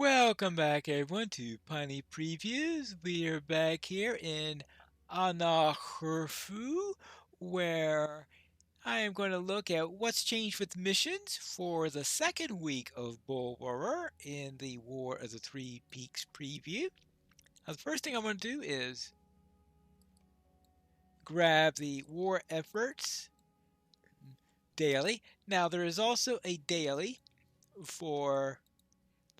Welcome back, everyone, to Piney Previews. We are back here in Anahurfu, where I am going to look at what's changed with missions for the second week of Bullroarer in the War of the Three Peaks preview. Now, the first thing I'm going to do is grab the War Efforts daily. Now, there is also a daily for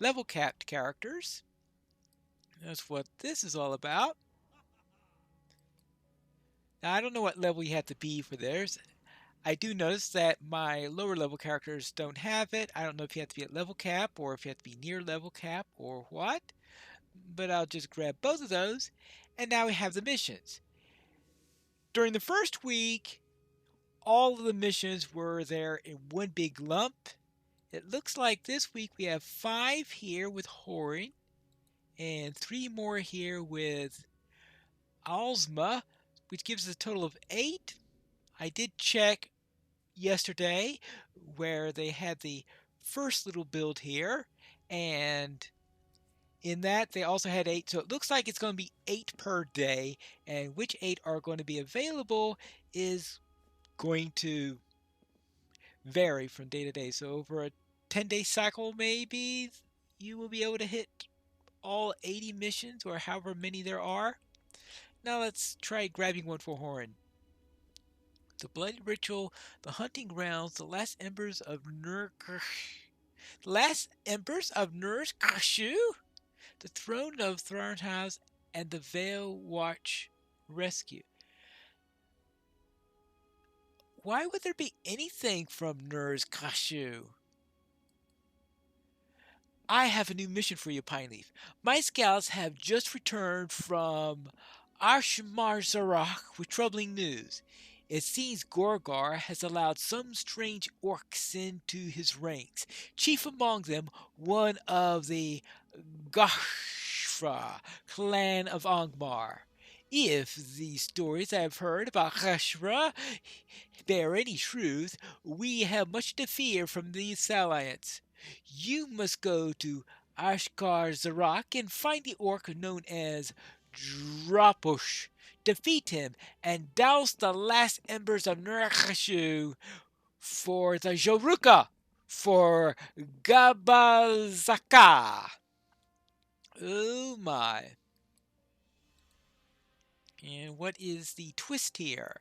level capped characters. That's what this is all about. Now, I don't know what level you have to be for theirs. I do notice that my lower level characters don't have it. I don't know if you have to be at level cap or if you have to be near level cap or what. But I'll just grab both of those. And now we have the missions. During the first week, all of the missions were there in one big lump. It looks like this week we have 5 here with Horin and 3 more here with Alzma, which gives us a total of 8. I did check yesterday where they had the first little build here, and in that they also had 8, so it looks like it's going to be 8 per day, and which 8 are going to be available is going to vary from day to day. So over a 10-day cycle, maybe you will be able to hit all 80 missions or however many there are. Now let's try grabbing one for Horn. The bloody ritual, the hunting grounds, the last embers of Nurkashu, the throne of Thrarnhouse, and the Vale Watch rescue. Why would there be anything from Nurkashu? I have a new mission for you, Pineleaf. My scouts have just returned from Ashmarzarak with troubling news. It seems Gorgar has allowed some strange orcs into his ranks, chief among them one of the Gashra clan of Angmar. If the stories I have heard about Gashra bear any truth, we have much to fear from these alliance. You must go to Ashkar Zarak and find the orc known as Drapush. Defeat him and douse the last embers of Nurkashu for the Joruka for Gabazaka. Oh my. And what is the twist here?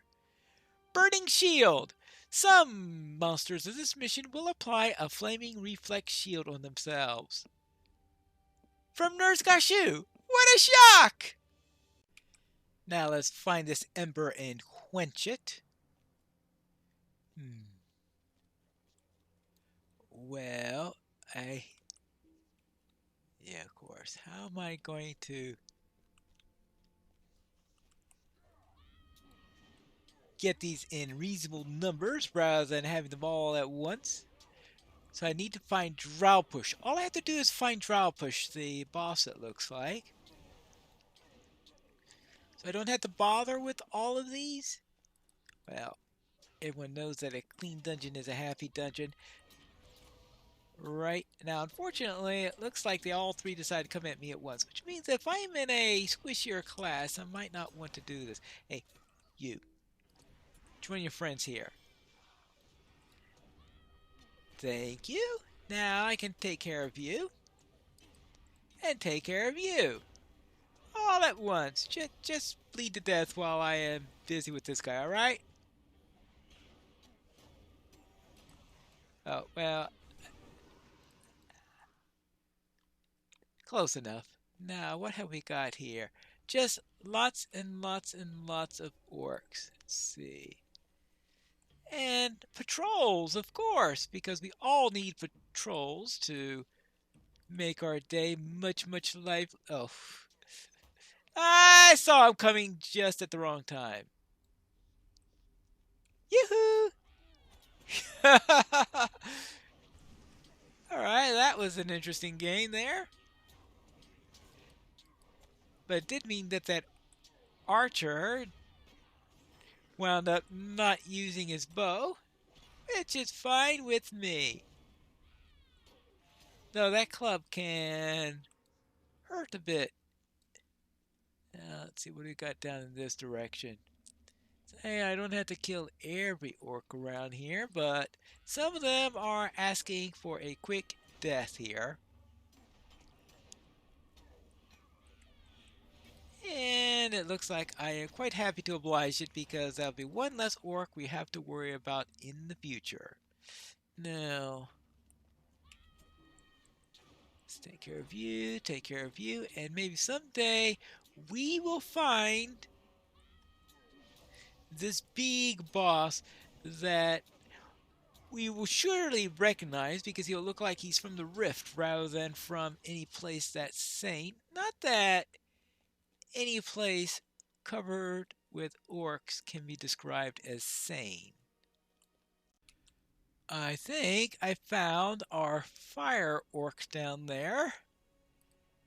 Burning Shield! Some monsters of this mission will apply a flaming reflex shield on themselves. From Nurse Gashu! What a shock! Now let's find this ember and quench it. Well, yeah, of course. How am I going to get these in reasonable numbers rather than having them all at once? So I need to find Drowpush. All I have to do is find Drowpush, the boss it looks like. So I don't have to bother with all of these? Well, everyone knows that a clean dungeon is a happy dungeon. Right now, unfortunately, it looks like they all 3 decide to come at me at once, which means if I'm in a squishier class, I might not want to do this. Hey, you. Join your friends here. Thank you. Now I can take care of you. And take care of you. All at once. Just bleed to death while I am busy with this guy, alright? Oh, well, close enough. Now, what have we got here? Just lots and lots and lots of orcs. Let's see. And patrols, of course, because we all need patrols to make our day much, much life. Oh, I saw him coming just at the wrong time. Yoo-hoo! Alright, that was an interesting game there. But it did mean that that archer wound up not using his bow, which is fine with me. No, that club can hurt a bit. Let's see what we got down in this direction. Hey, I don't have to kill every orc around here, but some of them are asking for a quick death here. And it looks like I am quite happy to oblige it because that'll be one less orc we have to worry about in the future. Now, let's take care of you, and maybe someday we will find this big boss that we will surely recognize because he'll look like he's from the Rift rather than from any place that's sane. Not that any place covered with orcs can be described as sane. I think I found our fire orc down there.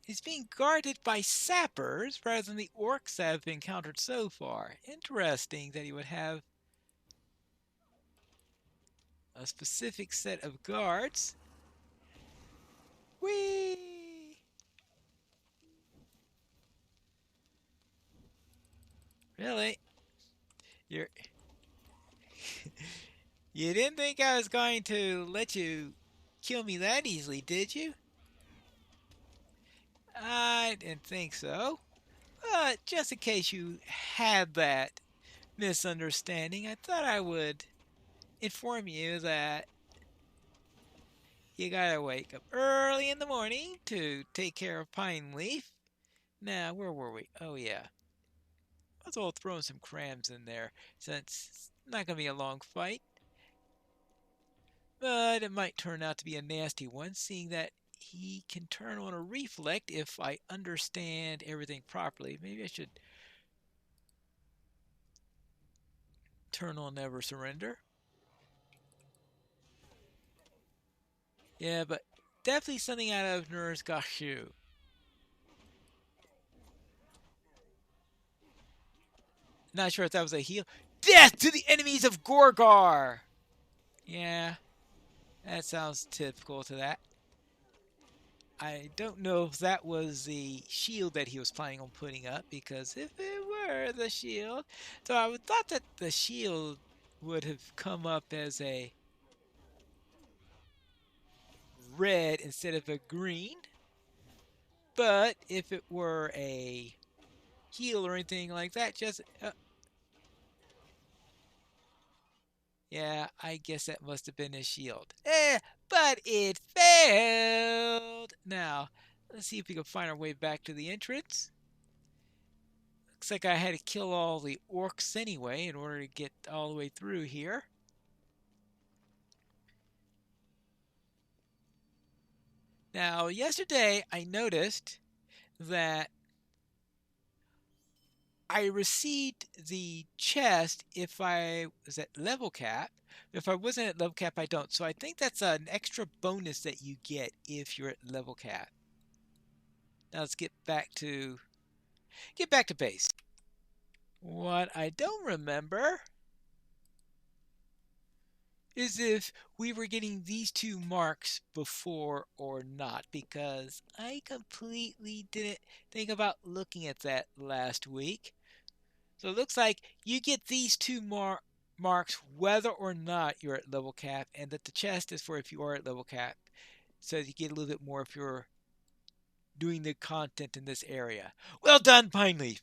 He's being guarded by sappers rather than the orcs that have been encountered so far. Interesting that he would have a specific set of guards. Whee! Really? You're you didn't think I was going to let you kill me that easily, did you? I didn't think so. But just in case you had that misunderstanding, I thought I would inform you that you gotta wake up early in the morning to take care of Pineleaf. Now, where were we? Oh, yeah. Let's all throw some crams in there since it's not gonna be a long fight. But it might turn out to be a nasty one, seeing that he can turn on a reflect if I understand everything properly. Maybe I should turn on Never Surrender. Yeah, but definitely something out of Nurse Gashu. Not sure if that was a heal. Death to the enemies of Gorgar! Yeah, that sounds typical to that. I don't know if that was the shield that he was planning on putting up, because if it were the shield, so I would thought that the shield would have come up as a red instead of a green. But if it were a heal or anything like that, just yeah, I guess that must have been a shield. But it failed. Now, let's see if we can find our way back to the entrance. Looks like I had to kill all the orcs anyway in order to get all the way through here. Now, yesterday I noticed that I received the chest if I was at level cap. If I wasn't at level cap, I don't. So I think that's an extra bonus that you get if you're at level cap. Now let's get back to base. What I don't remember is if we were getting these two marks before or not, because I completely didn't think about looking at that last week. So it looks like you get these two marks whether or not you're at level cap, and that the chest is for if you are at level cap, so you get a little bit more if you're doing the content in this area. Well done, Pineleaf.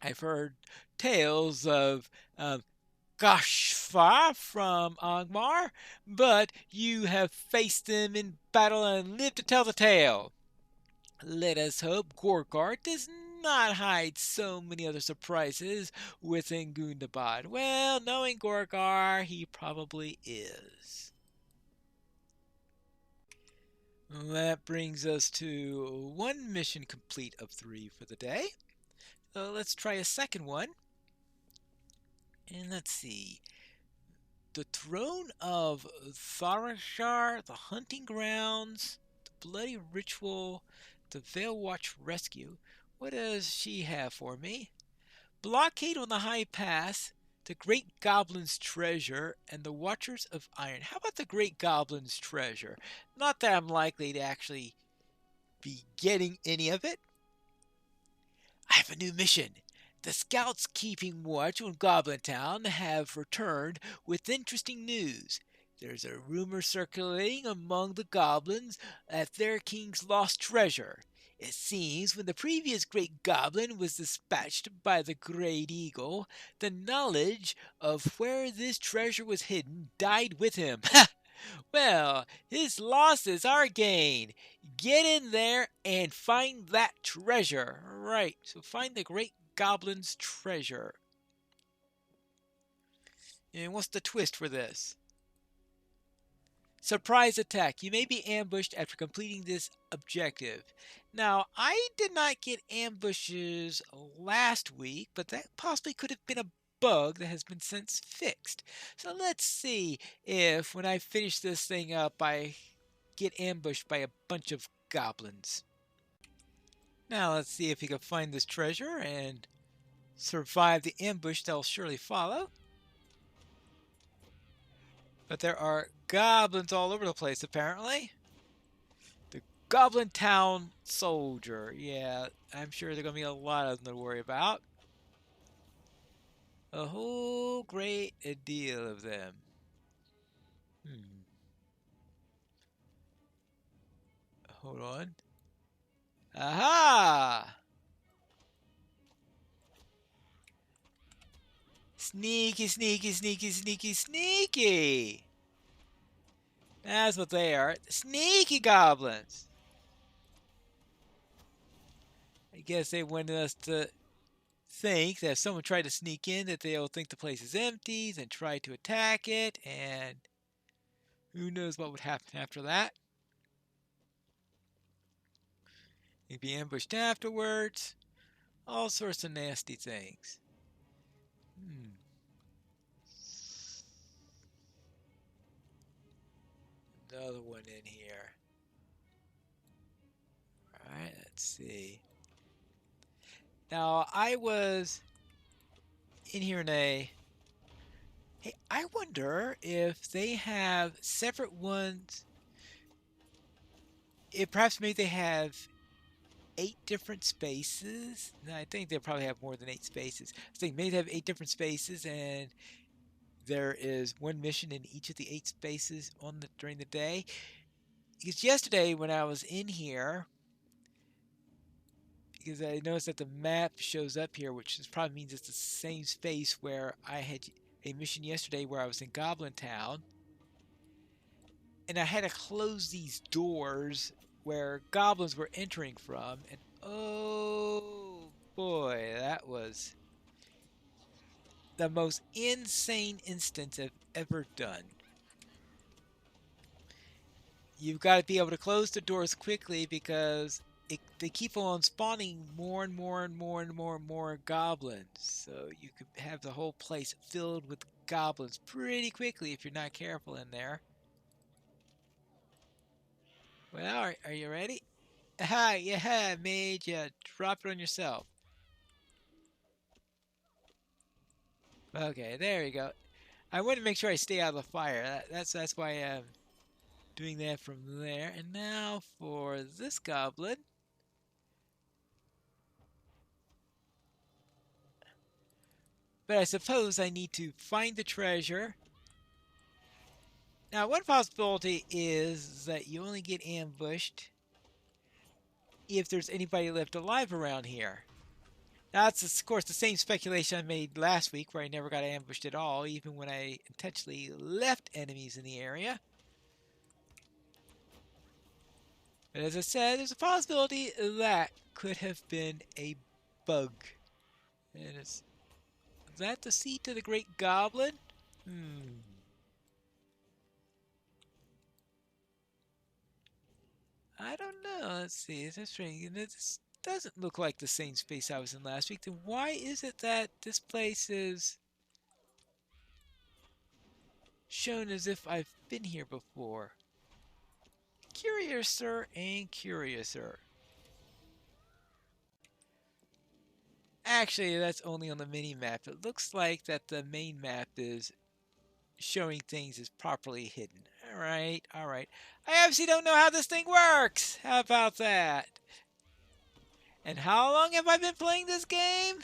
I've heard tales of Gashfa from Angmar, but you have faced them in battle and lived to tell the tale. Let us hope Gorgar does not hide so many other surprises within Gundabad. Well, knowing Gorgar, he probably is. That brings us to one mission complete of 3 for the day. So let's try a second one. And let's see. The Throne of Tharashar, the Hunting Grounds, the Bloody Ritual, the Veil Watch Rescue. What does she have for me? Blockade on the High Pass The Great Goblin's Treasure and the Watchers of Iron. How about the Great Goblin's Treasure? Not that I'm likely to actually be getting any of it. I have a new mission. The scouts keeping watch on Goblin Town have returned with interesting news. There's a rumor circulating among the goblins that their king's lost treasure. It seems when the previous great goblin was dispatched by the Great Eagle, the knowledge of where this treasure was hidden died with him. Well, his loss is our gain. Get in there and find that treasure. Right, so find the Great Goblin's treasure. And what's the twist for this? Surprise attack. You may be ambushed after completing this objective. Now, I did not get ambushes last week, but that possibly could have been a bug that has been since fixed. So let's see if when I finish this thing up, I get ambushed by a bunch of goblins. Now let's see if we can find this treasure and survive the ambush that'll surely follow. But there are goblins all over the place, apparently. The Goblin Town Soldier. Yeah, I'm sure there are going to be a lot of them to worry about. A whole great deal of them. Hold on. Aha! Sneaky, sneaky, sneaky, sneaky, sneaky! That's what they are. Sneaky goblins! I guess they wanted us to think that if someone tried to sneak in, that they'll think the place is empty, and try to attack it, and who knows what would happen after that. You'd be ambushed afterwards. All sorts of nasty things. Another one in here. Alright, let's see. Now, I was in here in a... Hey, I wonder if they have separate ones. If perhaps maybe they have 8 different spaces. No, I think they'll probably have more than 8 spaces. I think maybe they have 8 different spaces, and there is one mission in each of the 8 spaces during the day. Because yesterday when I was in here, because I noticed that the map shows up here, which probably means it's the same space where I had a mission yesterday where I was in Goblin Town, and I had to close these doors where goblins were entering from, and oh boy, that was the most insane instance I've ever done. You've got to be able to close the doors quickly because they keep on spawning more and more and more and more and more goblins. So you could have the whole place filled with goblins pretty quickly if you're not careful in there. Well, are you ready? Aha, yeah, made you drop it on yourself. Okay, there you go. I want to make sure I stay out of the fire. That's why I'm doing that from there. And now for this goblin. But I suppose I need to find the treasure. Now, one possibility is that you only get ambushed if there's anybody left alive around here. Now, that's, of course, the same speculation I made last week, where I never got ambushed at all, even when I intentionally left enemies in the area. But as I said, there's a possibility that could have been a bug. And is that the seat of the Great Goblin? I don't know. Let's see. It's interesting. This doesn't look like the same space I was in last week. Then why is it that this place is shown as if I've been here before? Curiouser and curiouser. Actually, that's only on the mini map. It looks like that the main map is showing things is properly hidden. All right, all right. I obviously don't know how this thing works. How about that? And how long have I been playing this game?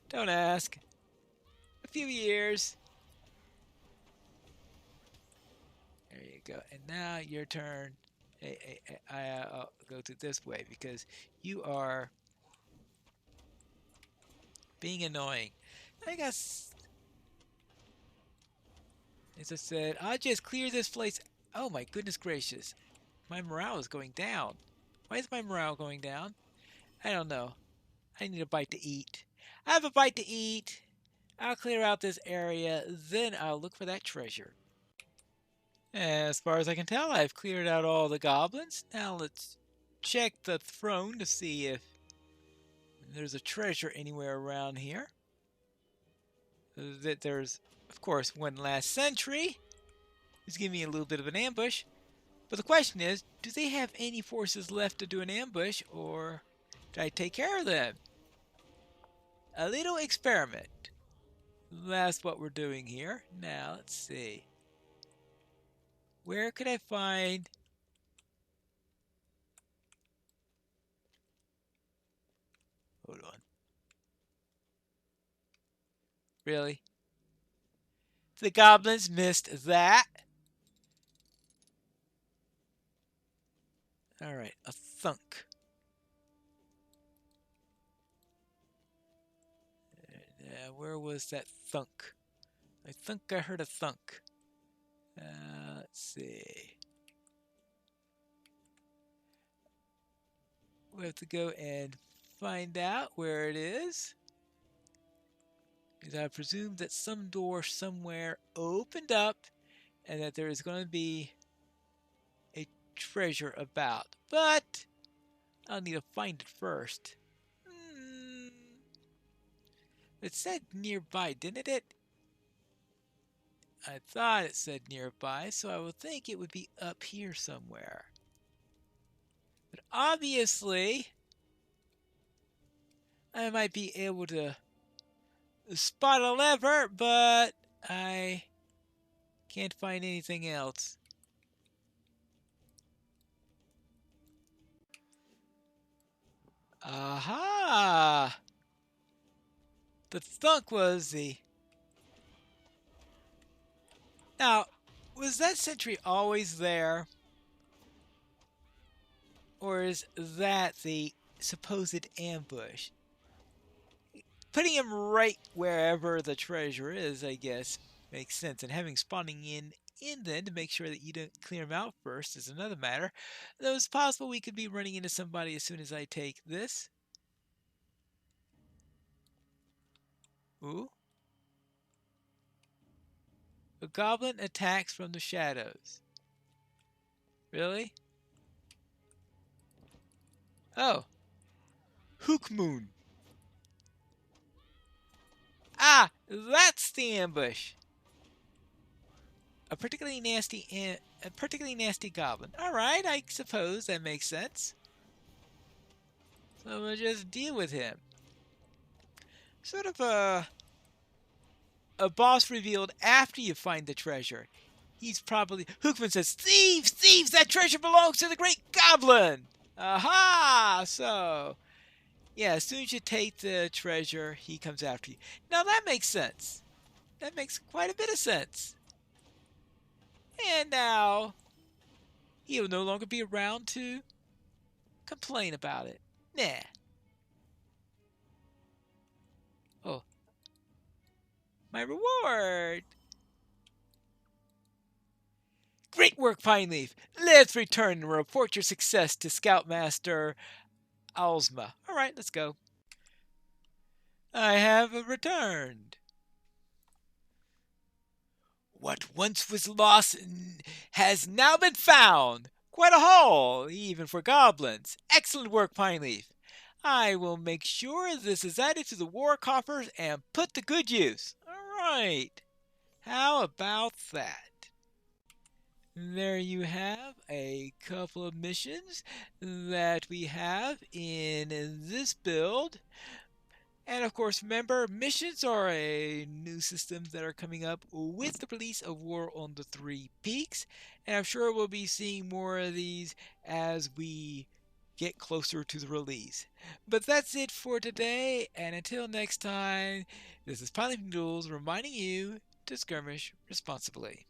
Don't ask. A few years. There you go. And now your turn. I'll go to this way because you are being annoying. I guess, as I said, I'll just clear this place. Oh my goodness gracious. My morale is going down. Why is my morale going down? I don't know. I need a bite to eat. I have a bite to eat. I'll clear out this area. Then I'll look for that treasure. As far as I can tell, I've cleared out all the goblins. Now let's check the throne to see if there's a treasure anywhere around here. There's, of course, one last sentry. He's giving me a little bit of an ambush. But the question is, do they have any forces left to do an ambush, or did I take care of them? A little experiment. That's what we're doing here. Now, let's see. Where could I find... Hold on. Really? The goblins missed that? Alright, a thunk. Where was that thunk? I think I heard a thunk. Let's see. We have to go and find out where it is. Because I presume that some door somewhere opened up and that there is going to be a treasure about. But I'll need to find it first. It said nearby, didn't it? I thought it said nearby, so I would think it would be up here somewhere. But obviously, I might be able to spot a lever, but I can't find anything else. Aha! The thunk was the... Now, was that sentry always there? Or is that the supposed ambush? Putting him right wherever the treasure is, I guess, makes sense. And having spawning in then to make sure that you don't clear him out first is another matter. Though it's possible we could be running into somebody as soon as I take this. Ooh. A goblin attacks from the shadows. Really? Oh. Hookmoon. Ah, that's the ambush. A particularly nasty goblin. All right, I suppose that makes sense. So we'll just deal with him. Sort of a boss revealed after you find the treasure. He's probably... Hookman says, "Thieves! Thieves! That treasure belongs to the great goblin!" Aha! So, yeah, as soon as you take the treasure, he comes after you. Now that makes sense. That makes quite a bit of sense. And now, he'll no longer be around to complain about it. Nah. Oh. My reward! Great work, Pineleaf! Let's return and report your success to Scoutmaster Alsma. Alright, let's go. I have returned. What once was lost has now been found. Quite a haul, even for goblins. Excellent work, Pineleaf. I will make sure this is added to the war coffers and put to good use. All right. How about that? there you have a couple of missions that we have in this build. And of course, remember, missions are a new systems that are coming up with the release of War on the Three Peaks. And I'm sure we'll be seeing more of these as we get closer to the release. But that's it for today, and until next time, this is Pineleaf Duels reminding you to skirmish responsibly.